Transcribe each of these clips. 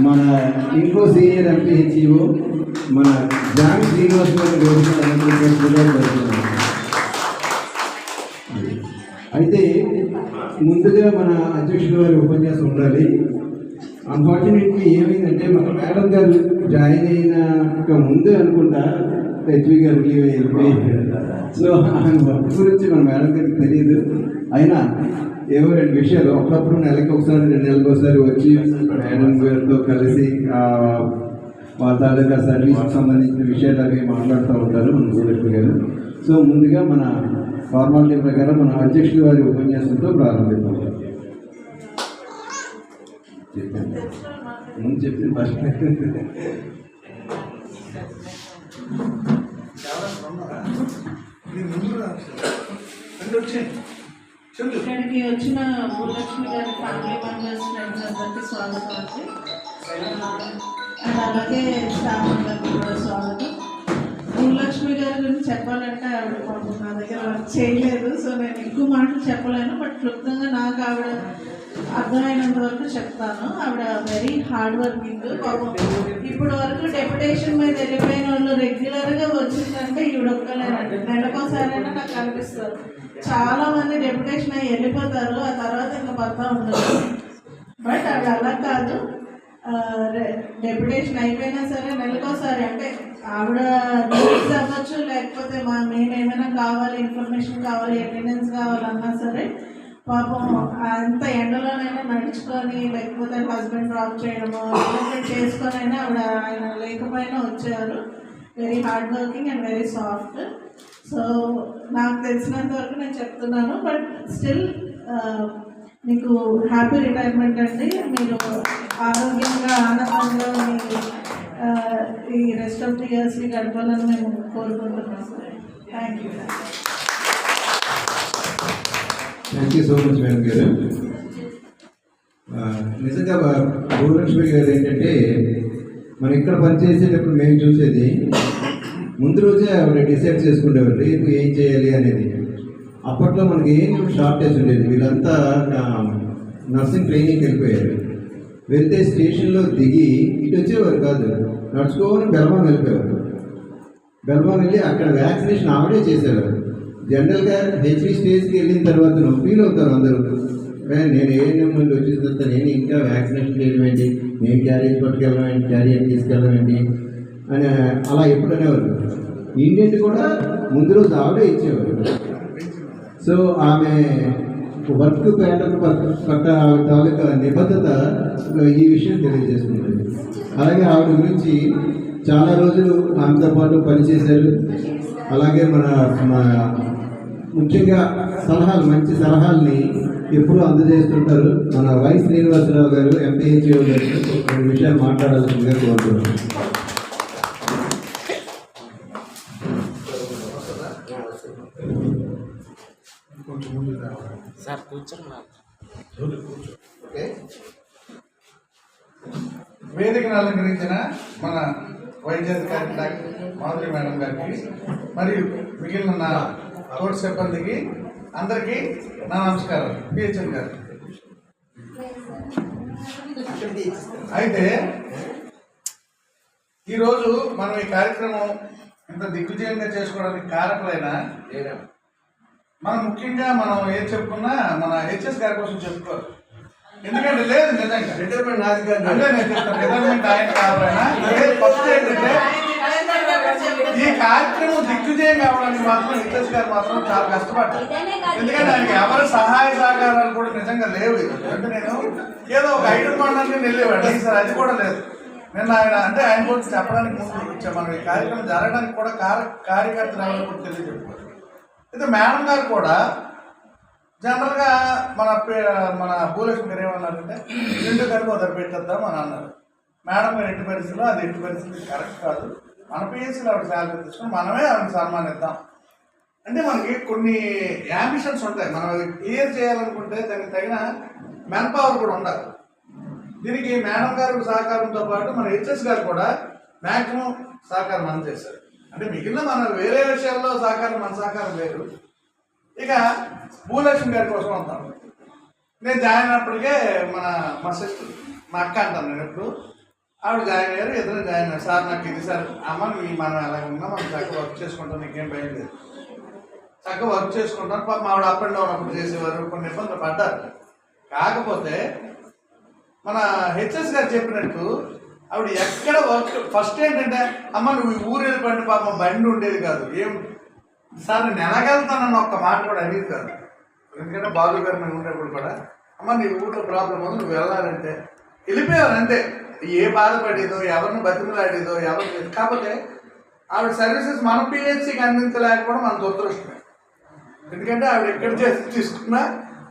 మన ఇంకో senior MPHEO మన జాన్ శ్రీనివాస్ గారు అయితే ముందుగా మన అధ్యక్షుల వారి ఉపన్యాసం ఉండాలి. అన్ఫార్చునేట్లీ ఏమైందంటే మన మేడం గారు జాయిన్ అయిన ముందు అనుకుంటా హెచ్వి గారు వెళ్ళిపోయి, సో ఆయన వర్క్ గురించి మన మేడం గారికి తెలియదు. అయినా ఏవో 2 విషయాలు ఒకప్పుడు నెలకి ఒకసారి 2 నెలలకు ఒకసారి వచ్చి మేడం గారితో కలిసి మా తాలూకా సర్వీస్కి సంబంధించిన విషయాలు అవి మాట్లాడుతూ ఉంటారు మన భూలక్ష్మి గారు. సో ముందుగా మన ఫార్మాలిటీ ప్రకారం మన అధ్యక్షుల వారి ఉపన్యాసంతో ప్రారంభిద్దాం. ముందు చెప్పిన ఫస్ట్ ఇక్కడికి వచ్చిన భూలక్ష్మి గారి ఫ్యామిలీ మెంబర్స్, ఫ్రెండ్స్ అందరికీ స్వాగతం అండి. అండ్ అలాగే స్టాఫ్ అందరికీ కూడా స్వాగతం. భూలక్ష్మి గారి గురించి చెప్పాలంటే ఆవిడ నా దగ్గర వర్క్ చేయలేదు, సో నేను ఎక్కువ మాటలు చెప్పలేను. బట్ క్లుప్తంగా నాకు ఆవిడ అర్థమైనంత వరకు చెప్తాను. ఆవిడ వెరీ హార్డ్ వర్కింగ్. ఇప్పుడు వరకు డెప్యుటేషన్ మీద వెళ్ళిపోయిన వాళ్ళు రెగ్యులర్గా వచ్చిందంటే ఈవిడ ఒక్కలేనండి. నెలకోసారైనా నాకు అనిపిస్తారు. చాలా మంది డెప్యుటేషన్ అయ్యి వెళ్ళిపోతారు, ఆ తర్వాత ఇంకా పడతా ఉండదు. బట్ ఆవిడ అలా కాదు. డెప్యుటేషన్ అయిపోయినా సరే నెలకోసారి, అంటే ఆవిడ రిలీజ్ అవ్వచ్చు, లేకపోతే మేము ఏమైనా కావాలి, ఇన్ఫర్మేషన్ కావాలి, అటెండెన్స్ కావాలన్నా సరే పాపం అంత ఎండలోనైనా నడుచుకొని, లేకపోతే హస్బెండ్ డ్రాప్ చేయడము చేసుకొని అయినా ఆవిడ ఆయన లేకపోయినా వచ్చారు. Very hard working and very soft. So నాకు తెలిసినంత వరకు నేను చెప్తున్నాను. బట్ స్టిల్ మీకు హ్యాపీ రిటైర్మెంట్ అండి. మీరు ఆరోగ్యంగా ఆనందంగా మీరు ఈ రెస్ట్ ఆఫ్ ది ఇయర్స్ని గడపాలని మేము కోరుకుంటున్నాం. Thank you. Thank you so much madam గారు. నిజంగా భూలక్ష్మి గారు ఏంటంటే మనం ఇక్కడ పనిచేసేటప్పుడు మేము చూసేది ముందు రోజే ఆవిడ డిసైడ్ చేసుకునేవారు రేపు ఏం చేయాలి అనేది. అప్పట్లో మనకి ఏం షార్టేజ్ ఉండేది. వీళ్ళంతా నర్సింగ్ ట్రైనింగ్కి వెళ్ళిపోయారు. వెళ్తే స్టేషన్లో దిగి ఇటు వచ్చేవారు కాదు, నడుచుకోని బెల్మాం వెళ్ళిపోయేవారు. బెల్మాం వెళ్ళి అక్కడ వ్యాక్సినేషన్ ఆవిడే చేసేవారు. జనరల్గా హెచ్వి స్టేజ్కి వెళ్ళిన తర్వాత ఫీల్ అవుతారు అందరూ, నేను ఏఎన్ఎం ముందు వచ్చిన తర్వాత నేను ఇంకా వ్యాక్సినేషన్ చేయడం ఏంటి, నేను క్యారియర్ పట్టుకెళ్ళడం ఏంటి, క్యారియర్ తీసుకెళ్ళడం ఏంటి అని అలా ఎప్పుడు అనేవారు. ఇండియన్ కూడా ముందు రోజు ఆవిడే ఇచ్చేవారు. సో ఆమె వర్క్ ప్యాటర్న్ పట్ల ఆవిడ తాలూకా నిబద్ధత ఈ విషయం తెలియజేస్తుంది. అలాగే ఆవిడ గురించి చాలా రోజులు ఆమెతో పాటు పనిచేశారు. అలాగే మన ముఖ్యంగా సలహాలు, మంచి సలహాలని ఎప్పుడూ అందజేస్తుంటారు. మన వై శ్రీనివాసరావు గారు ఎంపీహెచ్ఓ గారు 2 విషయాలు మాట్లాడాల్సిందిగా కోరుతున్నాను. సార్ కూర్చోండి. వేదికను అలంకరించిన మన వైద్యాధికారి డాక్టర్ మాధురి మేడం గారికి మరియు మిగిలిన నా తోటి సిబ్బందికి అందరికీ నా నమస్కారం. పిహెచ్ఎం గారు, అయితే ఈరోజు మనం ఈ కార్యక్రమం ఇంత దిగ్విజయంగా చేసుకోవడానికి కారకులైన మనం ముఖ్యంగా మనం ఏం చెప్పుకున్నా మన హెచ్ఎస్ గారి కోసం చెప్పుకోవాలి. ఎందుకంటే లేదు నిజంగా రిటైర్మెంట్ నాది కాదు, అంటే నేను చెప్తాను రిటైర్మెంట్ ఆయన కావాలన్నా. ఫస్ట్ ఏంటంటే ఈ కార్యక్రమం దిగ్విజయం కావడానికి మాత్రం హెచ్ఎస్ గారు మాత్రం చాలా కష్టపడ్డారు. ఎందుకంటే ఆయనకి ఎవరి సహాయ సహకారాలు కూడా నిజంగా లేవు. అంటే నేను ఏదో ఒక ఐటమ్ కొనడానికి వెళ్ళేవాడు, సార్ అది కూడా లేదు. నేను ఆయన గురించి చెప్పడానికి ముందు వచ్చాను. మనం ఈ కార్యక్రమం జరగడానికి కూడా కార్యకర్తలు ఎవరు కూడా తెలియజెప్పుకోవాలి. అయితే మేడం గారు కూడా జనరల్గా మన భూలక్ష్మి గారు ఏమన్నారంటే 2 కలిపి వదిలి పెట్టేద్దాం అని అన్నారు. మేడం గారు ఎట్టి పరిస్థితుల్లో అది ఎట్టి పరిస్థితులు కరెక్ట్ కాదు, మన పిఎస్సీలో ఆవిడ శాలరీ తీసుకుని మనమే ఆవిడకి సన్మానిద్దాం. అంటే మనకి కొన్ని యాంబిషన్స్ ఉంటాయి. మనం అది క్లియర్ చేయాలనుకుంటే దానికి తగిన మెన్ పవర్ కూడా ఉండాలి. దీనికి మేడం గారి సహకారంతో పాటు మన హెచ్ఎస్ గారు కూడా మ్యాక్సిమం సహకారం అందజేశారు. అంటే మిగిలిన మన వేరే విషయాల్లో సహకారం మన సహకారం లేదు. ఇక భూలక్ష్మి గారి కోసం వద్దాం. నేను జాయిన్ అయినప్పటికే మా సిస్టర్ మా అక్క అంటాను నేను ఎప్పుడు. ఆవిడ జాయిన్ అయ్యారు, ఇద్దరు జాయిన్ అయ్యారు. సార్ నాకు ఇది సార్ అమ్మ మనం ఎలా ఉన్నా మనం చక్కగా వర్క్ చేసుకుంటాం, నీకేం భయం లేదు, చక్కగా వర్క్ చేసుకుంటాం. పాపం ఆవిడ అప్ అండ్ డౌన్ అప్పుడు చేసేవారు, కొన్ని ఇబ్బందులు పడ్డారు. కాకపోతే మన హెచ్ఎస్ గారు చెప్పినట్టు ఆవిడ ఎక్కడ వర్క్ ఫస్ట్ ఏంటంటే అమ్మ నువ్వు ఈ ఊరు వెళ్ళిపోయిన పాపం బండి ఉండేది కాదు, ఏం సార్ నేను ఎలాగెళ్తానన్న ఒక్క మాట కూడా అనేది కాదు. ఎందుకంటే బాలు గారు మేము ఉండేప్పుడు కూడా అమ్మ నీ ఊళ్ళో ప్రాబ్లం ఉంది నువ్వు వెళ్ళాలంటే వెళ్ళిపోయారు అంతే. ఏ బాధపడేదో ఎవరిని బతిమలాడేదో ఎవరు లేదు. కాకపోతే ఆవిడ సర్వీసెస్ మన పిహెచ్సికి అందించలేకపోవడం మన దురదృష్టమే. ఎందుకంటే ఆవిడ ఎక్కడ తీసుకున్నా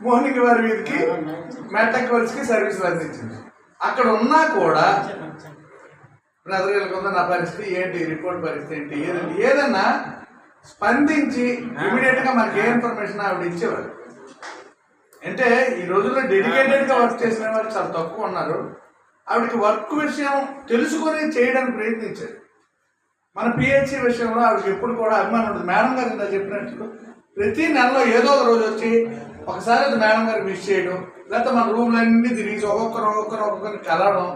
మోహనింగ్ వారి వీధికి మెటక్వల్స్కి సర్వీసులు అందించింది. అక్కడ ఉన్నా కూడా బ్రదర్ వెళ్ళకుండా నా పరిస్థితి ఏంటి, రిపోర్ట్ పరిస్థితి ఏంటి, ఏదన్నా స్పందించి ఇమీడియట్గా మనకి ఏ ఇన్ఫర్మేషన్ ఆవిడ ఇచ్చేవారు. అంటే ఈ రోజుల్లో డెడికేటెడ్గా వర్క్ చేసిన వారు చాలా తక్కువ ఉన్నారు. ఆవిడకి వర్క్ విషయం తెలుసుకొని చేయడానికి ప్రయత్నించారు. మన పిహెచ్సి విషయంలో ఆవిడకి ఎప్పుడు కూడా అభిమానం ఉంటుంది. మేడం గారు ఇంత చెప్పినట్టు ప్రతి నెలలో ఏదో ఒక రోజు వచ్చి ఒకసారి అది మేడం గారికి విష్ చేయడం, లేకపోతే మన రూమ్లన్నీ తిరిగి ఒక్కొక్కరిని కలవడం,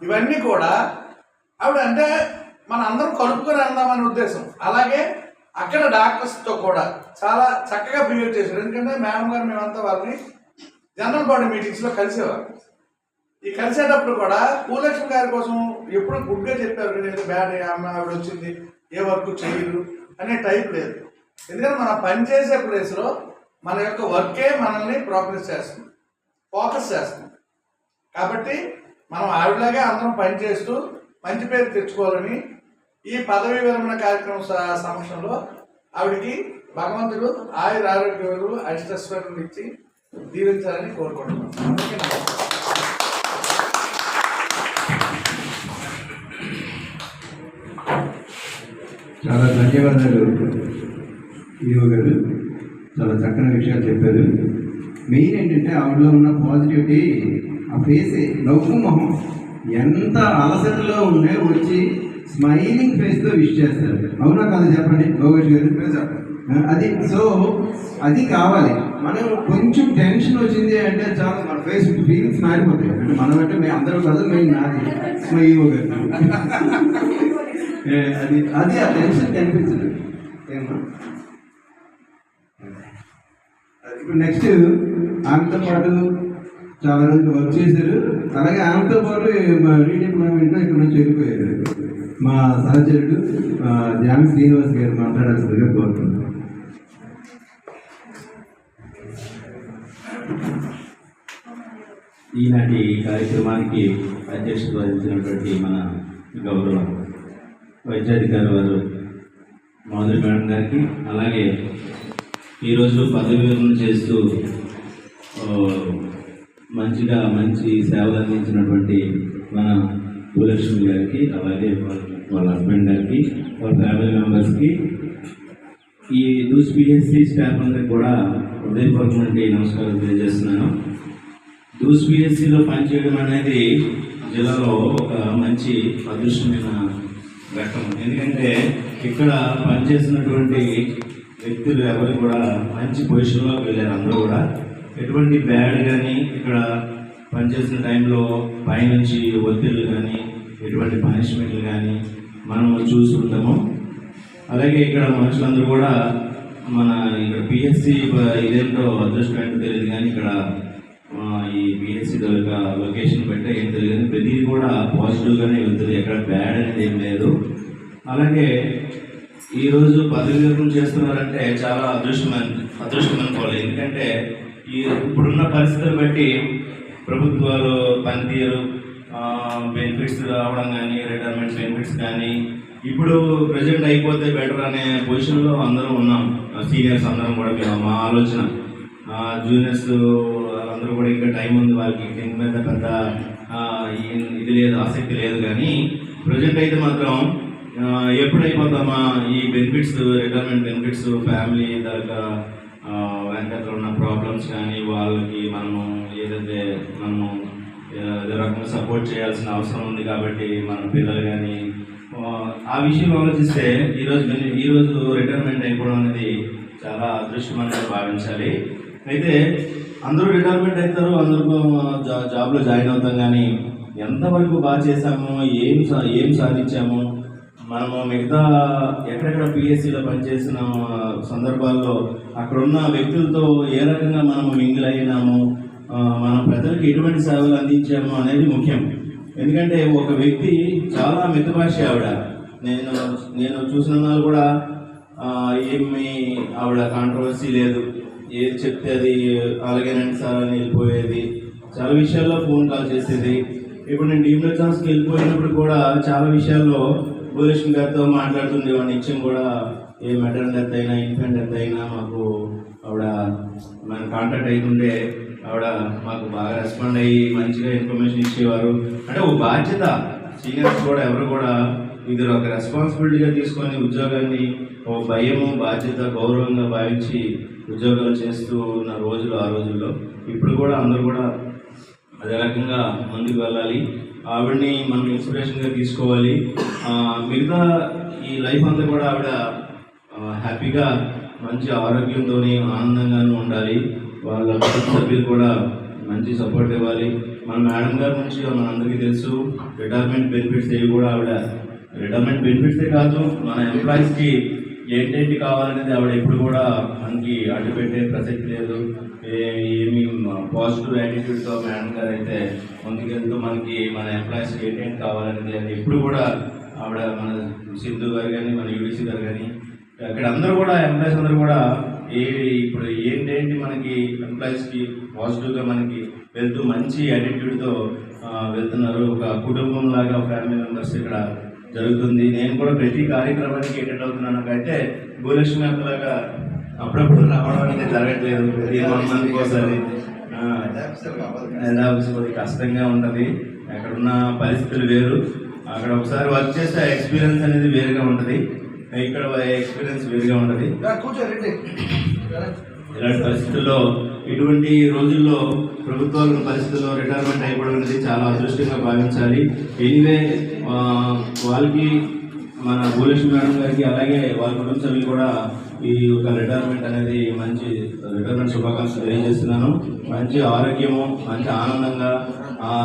ఇవన్నీ కూడా ఆవిడ అంటే మన అందరం కలుపుకొని వెళ్దామనే ఉద్దేశం. అలాగే అక్కడ డాక్టర్స్తో కూడా చాలా చక్కగా బిహేవ్ చేశారు. ఎందుకంటే మేడం గారు మేమంతా వాళ్ళని జనరల్ బాడీ మీటింగ్స్లో కలిసేవారు. ఈ కలిసేటప్పుడు కూడా పూలక్ష్మి గారి కోసం ఎప్పుడు గుడ్గా చెప్పారు, నేను బ్యాడ్ అమ్మ ఆవిడ వచ్చింది ఏ వర్క్ చేయరు అనే టైప్ లేదు. ఎందుకంటే మనం పనిచేసే ప్లేస్లో మన యొక్క వర్కే మనల్ని ప్రోగ్రెస్ చేస్తుంది, ఫోకస్ చేస్తుంది. కాబట్టి మనం ఆవిడలాగే అందరం పనిచేస్తూ మంచి పేరు తెచ్చుకోవాలని ఈ పదవీ విరమణ కార్యక్రమం సమక్షంలో ఆవిడికి భగవంతుడు ఆయుర ఆరోగ్యాలు అష్టస్వరం ఇచ్చి దీవించాలని కోరుకుంటున్నాం. చాలా ధన్యవాదాలు ఈవో గారు, చాలా చక్కని విషయాలు చెప్పారు. మెయిన్ ఏంటంటే ఆవిడలో ఉన్న పాజిటివిటీ, ఆ ఫేసే నవ్వు మొహం, ఎంత అలసటలో ఉండే వచ్చి స్మైలింగ్ ఫేస్తో విష్ చేస్తారు. అవునా కాదు చెప్పండి లోకేష్ గారు? అది సో అది కావాలి. మనం కొంచెం టెన్షన్ వచ్చింది అంటే చాలా మన ఫేస్ ఫీలింగ్స్ మారిపోతాయి. అంటే మనం అంటే మేము అందరూ కాదు, మేము నాది మా ఈవో గారు అది అది ఆ టెన్షన్ కనిపించదు ఏమో. ఇప్పుడు నెక్స్ట్ ఆమెతో పాటు చాలా రోజులు వర్క్ చేశారు. అలాగే ఆమెతో పాటు రీడిప్లాయ్మెంట్లో ఇక్కడ నుంచి వెళ్ళిపోయారు. మా సహచరుడు జామి శ్రీనివాస్ గారు మాట్లాడాల్సిందిగా కోరుతున్నాను. ఈనాటి కార్యక్రమానికి అధ్యక్షత వహించినటువంటి మన గౌరవ వైద్యాధికారి వారు మాధురి మేడం గారికి, అలాగే ఈరోజు పదవి విరమణ చేస్తూ మంచి సేవలు అందించినటువంటి మన భూలక్ష్మి గారికి, అలాగే వాళ్ళ హస్బెండ్ గారికి, వాళ్ళ ఫ్యామిలీ మెంబర్స్కి, ఈ దూస్ పిహెచ్సి స్టాఫ్ అందరికి కూడా హృదయపూర్వకమైన నమస్కారం తెలియజేస్తున్నాను. దూస్ పిహెచ్సిలో పనిచేయడం అనేది జిల్లాలో ఒక మంచి అదృష్టమైన ఘట్టం. ఎందుకంటే ఇక్కడ పనిచేసినటువంటి వ్యక్తులు ఎవరు కూడా మంచి పొజిషన్లోకి వెళ్ళారు. అందరూ కూడా ఎటువంటి బ్యాడ్ కానీ, ఇక్కడ పనిచేసిన టైంలో పైనుంచి ఒత్తిళ్ళు కానీ, ఎటువంటి పనిష్మెంట్లు కానీ మనము చూసుకుంటాము. అలాగే ఇక్కడ మనుషులందరూ కూడా మన ఇక్కడ పిహెచ్సి ఇదేంటో అదృష్టం ఏంటో తెలియదు కానీ ఇక్కడ ఈ పిహెచ్సి లొకేషన్ పెట్టే ఏం తెలియదు కానీ ప్రతిదీ కూడా పాజిటివ్గానే వెళ్తుంది, ఎక్కడ బ్యాడ్ అనేది ఏం లేదు. అలాగే ఈరోజు పదవి విరమణ చేస్తున్నారంటే చాలా అదృష్టం అనుకోవాలి. ఎందుకంటే ఇప్పుడున్న పరిస్థితులు బట్టి ప్రభుత్వాలు పనితీరు, బెనిఫిట్స్ రావడం కానీ, రిటైర్మెంట్ బెనిఫిట్స్ కానీ ఇప్పుడు ప్రజెంట్ అయిపోతే బెటర్ అనే పొజిషన్లో అందరం ఉన్నాం. సీనియర్స్ అందరం కూడా మా ఆలోచన, జూనియర్స్ అందరూ కూడా ఇంకా టైం ఉంది, వాళ్ళకి దీని మీద పెద్ద ఇది లేదు, ఆసక్తి లేదు. కానీ ప్రజెంట్ అయితే మాత్రం ఎప్పుడైపోతామా ఈ బెనిఫిట్స్, రిటైర్మెంట్ బెనిఫిట్స్, ఫ్యామిలీ దాకా వెనకట్లో ఉన్న ప్రాబ్లమ్స్ కానీ వాళ్ళకి మనము ఏదైతే మనము ఏదో రకంగా సపోర్ట్ చేయాల్సిన అవసరం ఉంది. కాబట్టి మన పిల్లలు కానీ ఆ విషయం ఆలోచిస్తే ఈరోజు రిటైర్మెంట్ అయిపోవడం అనేది చాలా అదృష్టం అనేది భావించాలి. అయితే అందరూ రిటైర్మెంట్ అవుతారు, అందరూ జాబ్లో జాయిన్ అవుతాం. కానీ ఎంతవరకు బాగా చేశామో, ఏం సాధించామో, మనము మిగతా ఎక్కడెక్కడ పిఎస్సిలో పనిచేసిన సందర్భాల్లో అక్కడున్న వ్యక్తులతో ఏ రకంగా మనం మింగిల్ అయినాము, మన ప్రజలకు ఎటువంటి సేవలు అందించాము అనేది ముఖ్యం. ఎందుకంటే ఒక వ్యక్తి చాలా మితభాషి ఆవిడ. నేను చూసిన వాళ్ళు కూడా ఏమి ఆవిడ కాంట్రవర్సీ లేదు, ఏది చెప్తే అది అలాగేనండి సార్ అని వెళ్ళిపోయేది. చాలా విషయాల్లో ఫోన్ కాల్ చేసేది. ఇప్పుడు నేను డీమ్లో ఛాన్స్కి వెళ్ళిపోయినప్పుడు కూడా చాలా విషయాల్లో భూలక్ష్మి గారితో మాట్లాడుతుండేవాడిని. నిత్యం కూడా ఏ మెటర్నల్ డెత్ అయినా, ఇన్ఫెంట్ డెత్ అయినా మాకు ఆవిడ మన కాంటాక్ట్ అవుతుండే. ఆవిడ మాకు బాగా రెస్పాండ్ అయ్యి మంచిగా ఇన్ఫర్మేషన్ ఇచ్చేవారు. అంటే ఒక బాధ్యత, సీనియర్స్ కూడా ఎవరు కూడా ఇది ఒక రెస్పాన్సిబిలిటీగా తీసుకొని ఉద్యోగాన్ని ఒక భయము, బాధ్యత, గౌరవంగా భావించి ఉద్యోగాలు చేస్తూ ఉన్న రోజులు ఆ రోజుల్లో. ఇప్పుడు కూడా అందరూ కూడా అదే రకంగా ముందుకు వెళ్ళాలి. ఆవిడని మనం ఇన్స్పిరేషన్గా తీసుకోవాలి. మిగతా ఈ లైఫ్ అంతా కూడా ఆవిడ హ్యాపీగా మంచి ఆరోగ్యంతో ఆనందంగానూ ఉండాలి. వాళ్ళ కుటుంబ సభ్యులు కూడా మంచి సపోర్ట్ ఇవ్వాలి. మన మేడం గారి నుంచి మనందరికీ తెలుసు, రిటైర్మెంట్ బెనిఫిట్స్ ఏవి కూడా ఆవిడ రిటైర్మెంట్ బెనిఫిట్సే కాదు, మన ఎంప్లాయీస్కి ఏంటేంటి కావాలనేది ఆవిడ ఎప్పుడు కూడా మనకి అడ్డుపెట్టే ప్రసక్తి లేదు. ఏమి పాజిటివ్ యాటిట్యూడ్తో మేడం గారు అయితే ముందుకెళ్తూ మనకి మన ఎంప్లాయీస్కి ఏంటేంటి కావాలనేది అది ఎప్పుడు కూడా ఆవిడ, మన సింధు గారు కానీ, మన యూడీసీ గారు కానీ, అక్కడ అందరూ కూడా ఎంప్లాయీస్ అందరూ కూడా ఇప్పుడు ఏంటేంటి మనకి ఎంప్లాయీస్కి పాజిటివ్గా మనకి వెళ్తూ మంచి యాటిట్యూడ్తో వెళ్తున్నారు. ఒక కుటుంబం లాగా, ఫ్యామిలీ మెంబర్స్ ఇక్కడ జరుగుతుంది. నేను కూడా ప్రతి కార్యక్రమానికి అటెండ్ అవుతున్నాను. నాకైతే భూలక్ష్మి అక్కలాగా అప్పుడప్పుడు రావడం అనేది జరగట్లేదు. ప్రతి 1 మంత్కి ఒకసారి కొద్దిగా కష్టంగా ఉంటుంది. అక్కడున్న పరిస్థితులు వేరు. అక్కడ ఒకసారి వర్క్ చేస్తే ఎక్స్పీరియన్స్ అనేది వేరుగా ఉంటుంది, ఇక్కడ ఎక్స్పీరియన్స్ వేరుగా ఉంటుంది. ఇలాంటి పరిస్థితుల్లో, ఇటువంటి రోజుల్లో ప్రభుత్వాల పరిస్థితుల్లో రిటైర్మెంట్ అయిపోవడం అనేది చాలా అదృష్టంగా భావించాలి. ఎనీవే వాళ్ళకి, మన భూలక్ష్మి మేడం గారికి అలాగే వాళ్ళ కుటుంబ సభ్యులు కూడా ఈ యొక్క రిటైర్మెంట్ అనేది మంచి రిటైర్మెంట్ శుభాకాంక్షలు తెలియజేస్తున్నాను. మంచి ఆరోగ్యము, మంచి ఆనందంగా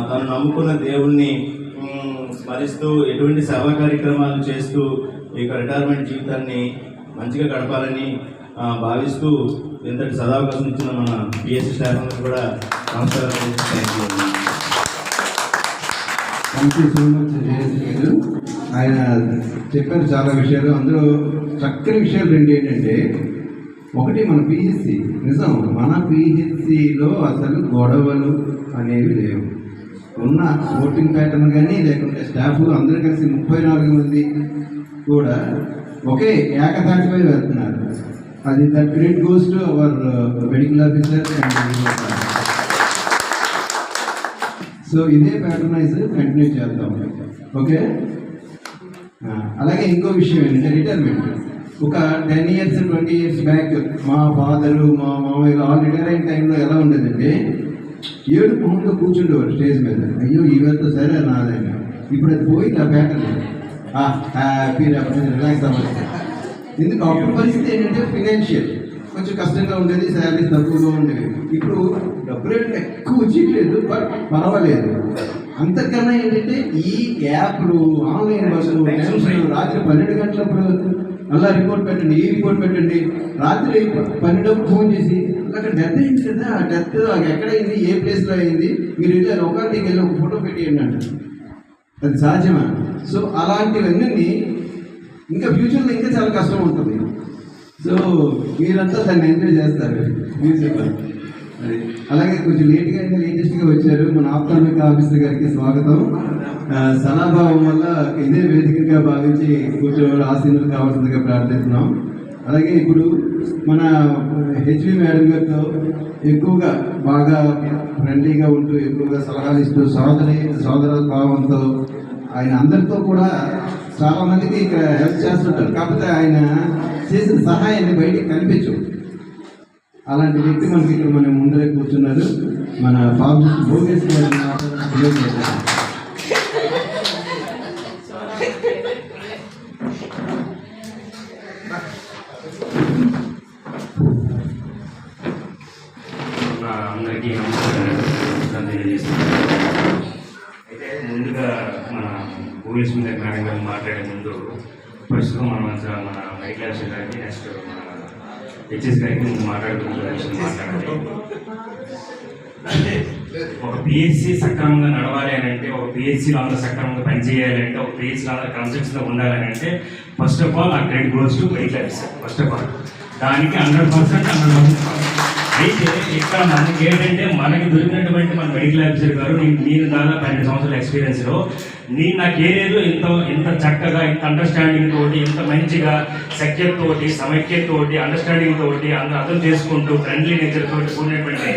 తను నమ్ముకున్న దేవుణ్ణి స్మరిస్తూ ఎటువంటి సేవా కార్యక్రమాలు చేస్తూ ఈ యొక్క రిటైర్మెంట్ జీవితాన్ని మంచిగా గడపాలని భావిస్తూ ఇంతటి సదావకాశం ఇచ్చిన మన పిఎస్సి స్టాఫ్ కూడా నమస్కారం. Thank you so much Jayashree garu. ఆయన చెప్పారు చాలా విషయాలు. అందులో చక్కని విషయాలు రెండు ఏంటంటే, ఒకటి మన పిహెచ్సి, నిజం మన పిహెచ్సిలో అసలు గొడవలు అనేవి లేవు. ఉన్న ఓటింగ్ ప్యాటర్న్ కానీ లేకుంటే స్టాఫ్ అందరూ కలిసి 34 మంది కూడా ఒకే ఏకతాటిపై వెళ్తున్నారు. అది the credit goes to our medical officer. So ఇదే ప్యాటర్నైజ్ కంటిన్యూ చేద్దాం. ఓకే. అలాగే ఇంకో విషయం ఏంటంటే, రిటైర్మెంట్ ఒక 10 years 20 years బ్యాక్ మా ఫాదరు, మా మామయ్య ఆల్ రిటైర్ అయిన టైంలో ఎలా ఉండేదంటే, ఏడుపు ముందు కూర్చుండేవారు స్టేజ్ మీద. అయ్యో ఇవతో సరే నాదైనా. ఇప్పుడు అది పోయి ఆ ప్యాటర్న్ హ్యాపీ రిలాక్స్ అవ్వాలి. ఎందుకు అప్పుడు పరిస్థితి ఏంటంటే, ఫినాన్షియల్ కొంచెం కష్టంగా ఉండేది, శాలరీస్ తక్కువగా ఉండేవి. ఇప్పుడు డబ్బులు ఎక్కువ వచ్చేయట్లేదు, బట్ పర్వాలేదు. అంతకన్నా ఏంటంటే ఈ యాప్లు, ఆన్లైన్ బస్సులు, టెన్షన్, రాత్రి 12 గంటలప్పుడు అలా రిపోర్ట్ పెట్టండి, ఈ రిపోర్ట్ పెట్టండి, రాత్రి 12 ఫోన్ చేసి అక్కడ డెత్ అయింది కదా, ఆ డెత్ ఎక్కడైంది, ఏ ప్లేస్లో అయింది, మీరు వెళ్ళి ఒకరికి వెళ్ళి ఒక ఫోటో పెట్టేయండి అంట. అది సాధ్యమా? సో అలాంటివన్నీ ఇంకా ఫ్యూచర్లో ఇంకా చాలా కష్టం ఉంటుంది. సో మీరంతా దాన్ని ఎంజాయ్ చేస్తారు ఫ్యూచర్లో. అలాగే కొంచెం లేట్గా అయితే లేటెస్ట్గా వచ్చారు మన ఆప్తామిక ఆఫీసర్ గారికి స్వాగతం. సనాభావం వల్ల ఇదే వేదికగా భావించి కూర్చోవాలి, ఆశీనులు కావాల్సిందిగా ప్రార్థిస్తున్నాం. అలాగే ఇప్పుడు మన హెచ్వి మేడం గారితో ఎక్కువగా బాగా ఫ్రెండ్లీగా ఉంటూ, ఎక్కువగా సలహాలు ఇస్తూ, సోదర భావంతో ఆయన అందరితో కూడా చాలామందికి ఇక్కడ హెల్ప్ చేస్తుంటారు. కాకపోతే ఆయన చేసిన సహాయాన్ని బయటికి కనిపించు. అలాంటి వ్యక్తి మనకి ఇక్కడ మనం ముందరే కూర్చున్నారు. మన బాబు భోగేశ్ గారు అందరికీ నమస్కారం తెలియజేస్తున్నాను. అయితే మన భువనేశ్వరి గారి మేడం గారు మాట్లాడే ముందు ప్రస్తుతం మన మైక్ లాబ్స్ గారికి నెక్స్ట్ మన హెచ్ఎస్ గారికి ముందు మాట్లాడాలి. ఒక పిహెచ్సి సక్రమంగా నడవాలి అని అంటే, ఒక పిహెచ్సిలో అందరూ సక్రమంగా పనిచేయాలి అంటే, ఒక పిహెచ్సిలో అందరూ కన్స్ట్రక్షన్లో ఉండాలని అంటే ఫస్ట్ ఆఫ్ ఆల్ ఆ credit goes to Mike Labs. First of all దానికి 100% అయితే ఇక్కడ మనకి ఏంటంటే మనకి దొరికినటువంటి మన మెడికల్ ఆఫీసర్ గారు నేను దాదాపు 12 సంవత్సరాల ఎక్స్పీరియన్స్లో నేను నా కెరీర్లో ఇంత చక్కగా, ఇంత అండర్స్టాండింగ్ తోటి, ఇంత మంచిగా సఖ్యత తోటి, సమైక్యతోటి, అండర్స్టాండింగ్ తోటి, అందరూ అర్థం చేసుకుంటూ ఫ్రెండ్లీ నేచర్ తోటి కూడినటువంటి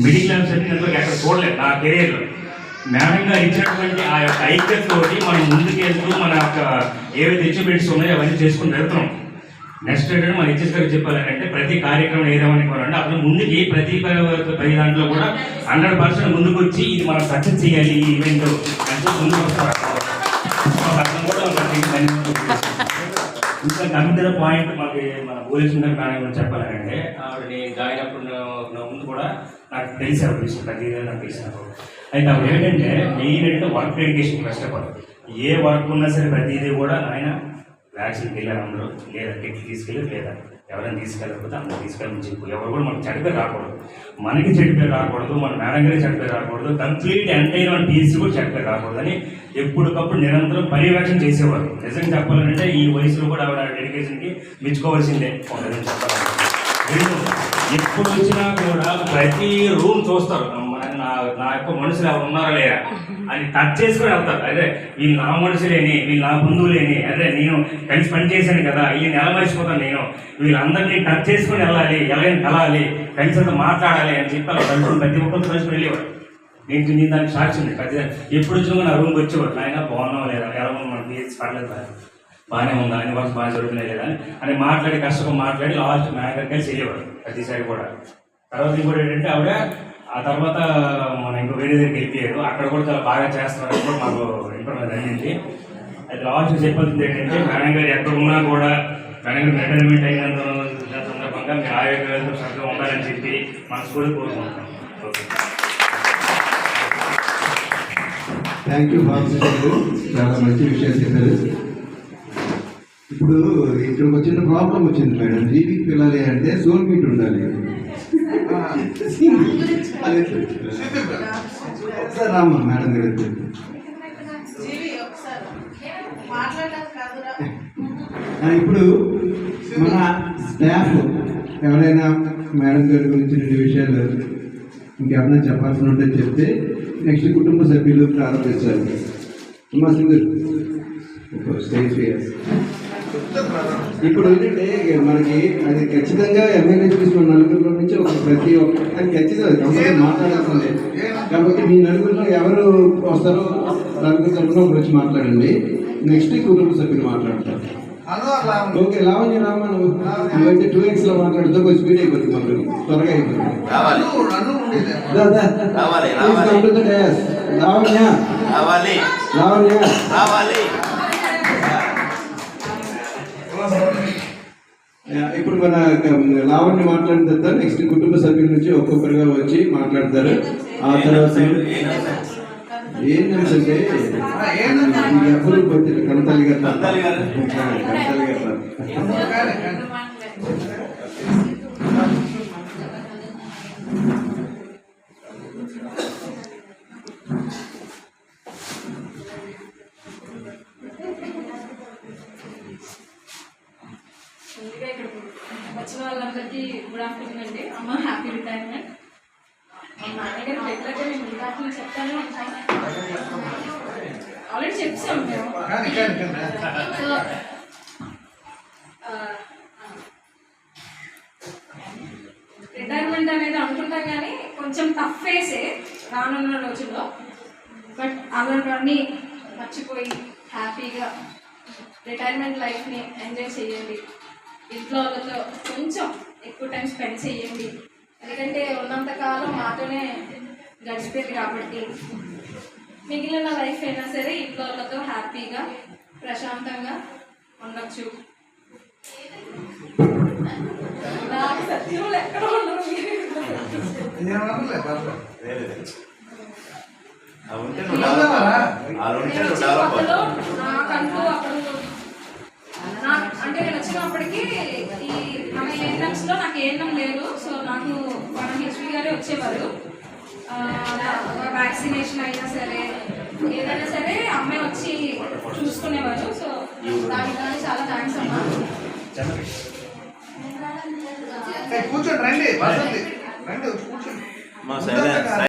మెడికల్ ఆఫీసర్ని నేను ఎక్కడ చూడలేదు నా కెరీర్లో. మేడం గారు ఇచ్చినటువంటి ఆ యొక్క ఐక్యతతోటి మనం ముందుకెళ్తూ మన యొక్క ఏవైతే అచీవ్మెంట్స్ ఉన్నాయో అవన్నీ చేసుకుని వెళ్తున్నాం. నెక్స్ట్ ఏంటంటే మన హెచ్ఎస్ గారికి చెప్పాలంటే ప్రతి కార్యక్రమం ఏదేమనుకోవాలంటే అప్పుడు ముందుకి ప్రతి దాంట్లో కూడా 100% ముందుకు వచ్చి ఇది మనం సక్సెస్ చేయాలి ఈ ఈవెంట్ అంటే ముందుకు వస్తారు. ఇంకా కమిటీ పాయింట్ మాకు మన భువనేశ్వరి గారి మేడం గురించి చెప్పాలంటే ఆవిడ నేను జాయిన్ అప్పుడు ముందు కూడా నాకు తెలిసారు ప్రతి నాకు తెలిసినప్పుడు. అయితే ఆవిడ ఏంటంటే మెయిన్ అంటే work dedication first of all. A work ఉన్నా సరే ప్రతిదీ కూడా ఆయన వ్యాక్సిన్కి వెళ్ళారు అందరూ, లేదా కిట్లు తీసుకెళ్ళి, లేదా ఎవరైనా తీసుకెళ్ళకపోతే అందరూ తీసుకెళ్ళమని చెప్పు. ఎవరు కూడా మనకు చెడ్డ పేరు రాకూడదు, మనకి చెడ్డ పేరు రాకూడదు, మన మేడం గారికి చెడ్డ పేరు రాకూడదు, కంప్లీట్ ఎంటైర్ మన టీసీ కూడా చెడ్డ పేరు రాకూడదు అని ఎప్పటికప్పుడు నిరంతరం పర్యవేక్షణ చేసేవారు. నిజంగా చెప్పాలంటే ఈ వయసులో కూడా ఆవిడ డెడికేషన్కి మెచ్చుకోవాల్సిందే ఉంటుందని చెప్పాలంటే. ఎప్పుడు వచ్చినా కూడా ప్రతి రూమ్ చూస్తారు, నా యొక్క మనుషులు ఎవరు ఉన్నారో లేరా అని టచ్ చేసుకుని వెళ్తారు. అదే వీళ్ళు నా మనుషులేని, వీళ్ళు నా బంధువులేని, అదే నేను కలిసి పని చేశాను కదా, వీళ్ళని ఎలా మర్చిపోతాను నేను, వీళ్ళందరినీ టచ్ చేసుకుని వెళ్ళాలి, ఎలాగైనా కలాలి, కలిసి మాట్లాడాలి అని చెప్పి అలా కలుసుకుని ప్రతి ఒక్కరు కలిసి వెళ్ళేవాడు. నేను దానికి సాక్షి ఉంది. ప్రతి ఎప్పుడు వచ్చినా నా రూమ్కి వచ్చేవాడు, ఆయన బాగున్నావా లేదా, ఎలా ఉంది, మన పిహెచ్ పడలేదు బాగానే ఉందా, అన్ని వర్క్స్ బాగా జరుగుతున్నాయి లేదా అని మాట్లాడి కష్టంగా మాట్లాడి లాస్ట్ మేనేజర్ కలిసి వెళ్ళేవాడు ప్రతిసారి కూడా. తర్వాత ఇంకోటి ఏంటంటే ఆవిడ ఆ తర్వాత మనం ఇంకో వేరే దగ్గరికి వెళ్ళిపోయారు, అక్కడ కూడా చాలా బాగా చేస్తున్నారు కూడా మాకు ఇన్ఫర్మేషన్ జరిగింది. అయితే లాస్ట్ చెప్పాల్సింది ఏంటంటే మేడం గారు ఎక్కడ ఉన్నా కూడా మేడం గారు రిటైర్మెంట్ అయినంత సందర్భంగా మీరు ఆరోగ్యంగా చక్కగా ఉండాలని చెప్పి మన స్కూల్ కోరుకుంటున్నాం. ఓకే, థ్యాంక్ యూ బాబు, చాలా మంచి విషయాలు చెప్పారు. ఇప్పుడు ఇక్కడ ఒక చిన్న ప్రాబ్లం వచ్చింది మేడం. జీవికి పిల్లలు అంటే సోల్ మీట్ ఉండాలి. ఒకసారి రామ్మా మేడం గారు. ఇప్పుడు మన స్టాఫ్ ఎవరైనా మేడం గారి గురించి 2 విషయాలు ఇంకెవరైనా చెప్పాల్సి ఉంటే చెప్తే నెక్స్ట్ కుటుంబ సభ్యులు ప్రారంభిస్తారు. స్టేజ్ ఇప్పుడు ఏంటంటే మనకి అది ఖచ్చితంగా ఎమ్మెల్యే చూసిన నలుగురిలో నుంచి ప్రతి ఒక్క ఖచ్చితంగా మాట్లాడాల్సిందే. కాబట్టి మీ నలుగురిలో ఎవరు వస్తారో నలుగురు తరఫున గురించి మాట్లాడండి. నెక్స్ట్ కుటుంబ సభ్యులు మాట్లాడతారు. ఓకే, లావణ్య రామా, నువ్వైతే 2x లో మాట్లాడుతూ కొంచెం స్పీడ్ అయిపోతుంది, మనకు త్వరగా అయిపోతుంది. లావణ్య ఇప్పుడు మన లావణ్య మాట్లాడిన తర్వాత నెక్స్ట్ కుటుంబ సభ్యుల నుంచి ఒక్కొక్కరుగా వచ్చి మాట్లాడతారు. ఆ తర్వాత ఏంటంటే ఎవరు కొట్టారు, కనతల్లి గారు వచ్చిన వాళ్ళందరికీ గుడ్ ఆఫ్టర్నూన్ అండి. అమ్మ హ్యాపీ రిటైర్మెంట్. మా నాన్నగారు రెగ్యులర్గా మేము గుడ్ ఆఫ్టర్నూన్ చెప్తానే ఉంటాం. ఆల్రెడీ చెప్పాము మేము. సో రిటైర్మెంట్ అనేది అనుకుంటాం కానీ కొంచెం టఫ్ ఫేసే రానున్న రోజుల్లో. బట్ అలాంటివన్నీ మర్చిపోయి హ్యాపీగా రిటైర్మెంట్ లైఫ్ని ఎంజాయ్ చేయండి. ఇంట్లో వాళ్ళతో కొంచెం ఎక్కువ టైం స్పెండ్ చేయండి. ఎందుకంటే ఉన్నంతకాలం మాతోనే గడిచిపోయింది కాబట్టి మిగిలిన లైఫ్ అయినా సరే ఇంట్లో వాళ్ళతో హ్యాపీగా ప్రశాంతంగా ఉండొచ్చు. నాకు సత్యంలో ఎక్కడ ఉండదు. వెళ్దామరా? నేను వచ్చిన కొత్తలో నాకంటూ అప్పుడు అంటే నేను వచ్చినప్పటికీ ఈ మన ఏఎన్ఎంస్లో నాకు ఏఎన్ఎం లేదు. సో నాకు మన హెచ్పి గారే వచ్చేవారు. వ్యాక్సినేషన్ అయినా సరే ఏదైనా సరే అమ్మాయి వచ్చి చూసుకునేవారు. సో దానికి కానీ చాలా థ్యాంక్స్ అమ్మా. కూర్చోండి, రండి, రండి కూర్చోండి.